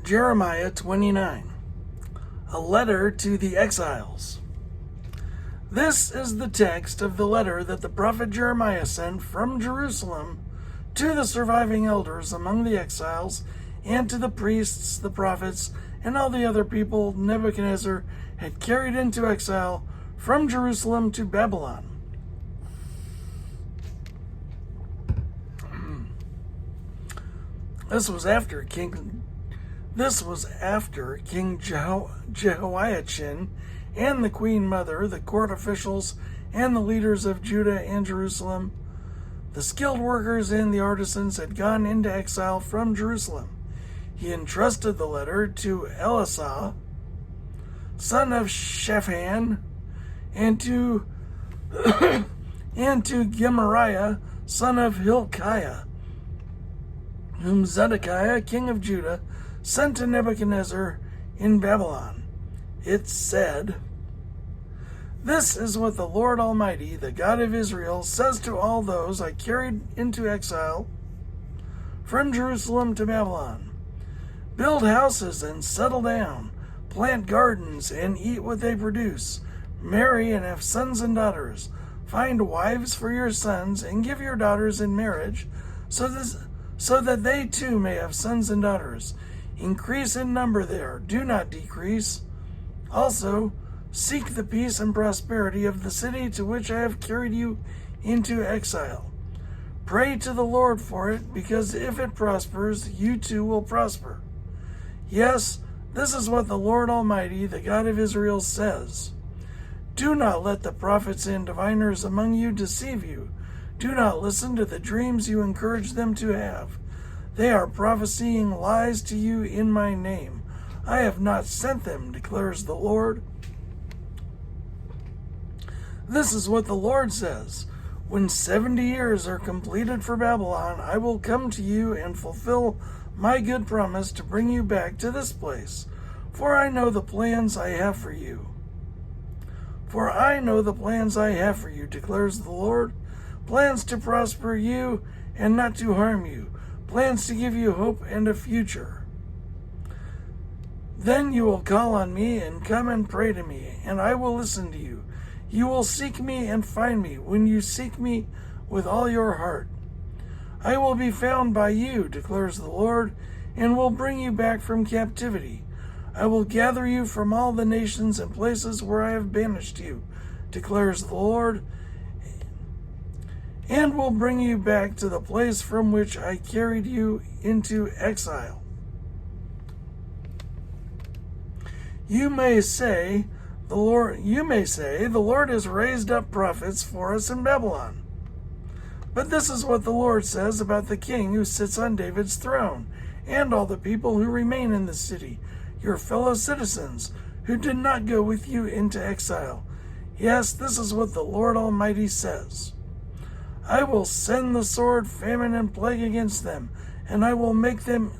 Jeremiah 29, a letter to the exiles. This is the text of the letter that the prophet Jeremiah sent from Jerusalem to the surviving elders among the exiles, and to the priests, the prophets, and all the other people Nebuchadnezzar had carried into exile from Jerusalem to Babylon. This was after King Jehoiachin and the queen mother, the court officials, and the leaders of Judah and Jerusalem. The skilled workers and the artisans had gone into exile from Jerusalem. He entrusted the letter to Elisah, son of Shaphan, and to Gemariah, son of Hilkiah, whom Zedekiah, king of Judah, sent to Nebuchadnezzar in Babylon. It said, "This is what the Lord Almighty, the God of Israel, says to all those I carried into exile from Jerusalem to Babylon. Build houses and settle down, plant gardens and eat what they produce, marry and have sons and daughters, find wives for your sons and give your daughters in marriage, so that they too may have sons and daughters. Increase in number there, do not decrease. Also, seek the peace and prosperity of the city to which I have carried you into exile. Pray to the Lord for it, because if it prospers, you too will prosper. Yes, this is what the Lord Almighty, the God of Israel, says. Do not let the prophets and diviners among you deceive you. Do not listen to the dreams you encourage them to have. They are prophesying lies to you in my name. I have not sent them, declares the Lord. This is what the Lord says. When 70 years are completed for Babylon, I will come to you and fulfill my good promise to bring you back to this place. For I know the plans I have for you. For I know the plans I have for you, declares the Lord. Plans to prosper you and not to harm you. Plans to give you hope and a future. Then you will call on me and come and pray to me, and I will listen to you. You will seek me and find me when you seek me with all your heart. I will be found by you, declares the Lord, and will bring you back from captivity. I will gather you from all the nations and places where I have banished you, declares the Lord, and will bring you back to the place from which I carried you into exile. You may say, the Lord has raised up prophets for us in Babylon. But this is what the Lord says about the king who sits on David's throne, and all the people who remain in the city, your fellow citizens, who did not go with you into exile. Yes, this is what the Lord Almighty says. I will send the sword, famine, and plague against them, and I will make them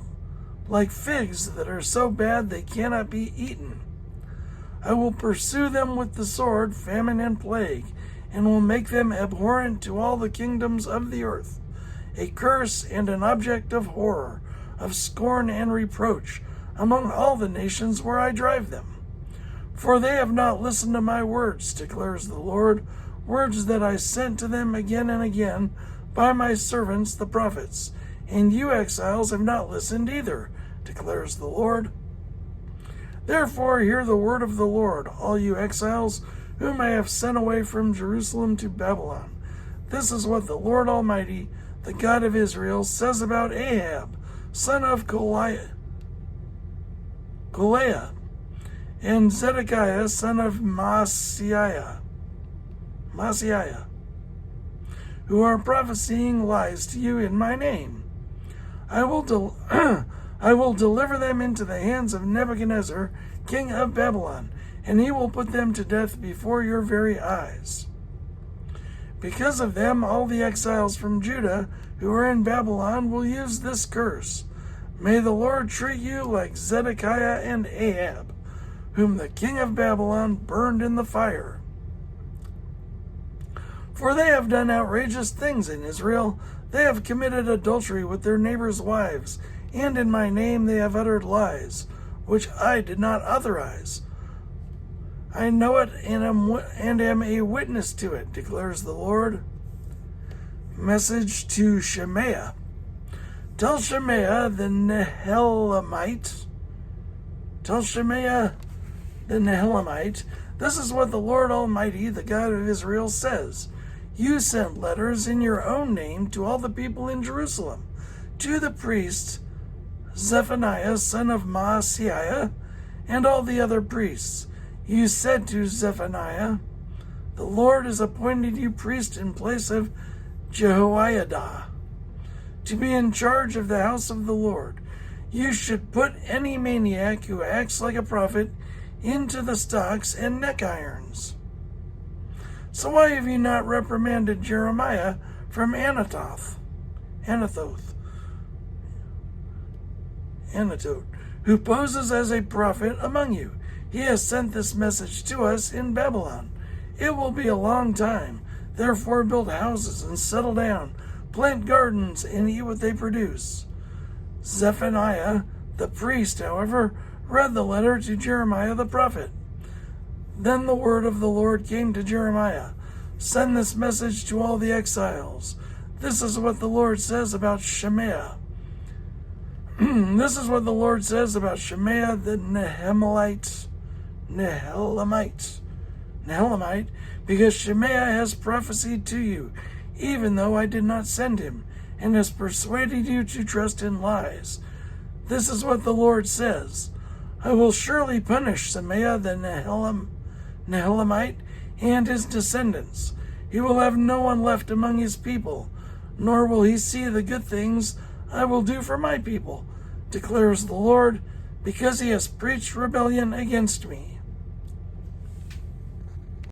like figs that are so bad they cannot be eaten. I will pursue them with the sword, famine, and plague, and will make them abhorrent to all the kingdoms of the earth, a curse and an object of horror, of scorn and reproach, among all the nations where I drive them. For they have not listened to my words, declares the Lord, words that I sent to them again and again by my servants the prophets. And you exiles have not listened either, declares the Lord. Therefore hear the word of the Lord, all you exiles, whom I have sent away from Jerusalem to Babylon. This is what the Lord Almighty, the God of Israel, says about Ahab, son of Kolaiah, and Zedekiah, son of Maaseiah, who are prophesying lies to you in my name. I will deliver them into the hands of Nebuchadnezzar, king of Babylon, and he will put them to death before your very eyes. Because of them, all the exiles from Judah who are in Babylon will use this curse. May the Lord treat you like Zedekiah and Ahab, whom the king of Babylon burned in the fire. For they have done outrageous things in Israel. They have committed adultery with their neighbors' wives, and in my name they have uttered lies, which I did not authorize. I know it and am a witness to it, declares the Lord. Message to Shemaiah. Tell Shemaiah the Nehelamite, this is what the Lord Almighty, the God of Israel, says. You sent letters in your own name to all the people in Jerusalem, to the priest Zephaniah, son of Maaseiah, and all the other priests. You said to Zephaniah, the Lord has appointed you priest in place of Jehoiada, to be in charge of the house of the Lord. You should put any maniac who acts like a prophet into the stocks and neck irons. So why have you not reprimanded Jeremiah from Anatoth, who poses as a prophet among you? He has sent this message to us in Babylon. It will be a long time. Therefore build houses and settle down, plant gardens and eat what they produce. Zephaniah, the priest, however, read the letter to Jeremiah the prophet. Then the word of the Lord came to Jeremiah. Send this message to all the exiles. This is what the Lord says about Shemaiah. This is what the Lord says about Shemaiah the Nehelamite, because Shemaiah has prophesied to you, even though I did not send him, and has persuaded you to trust in lies. This is what the Lord says. I will surely punish Shemaiah the Nehelamite and his descendants. He will have no one left among his people, nor will he see the good things I will do for my people, declares the Lord, because he has preached rebellion against me.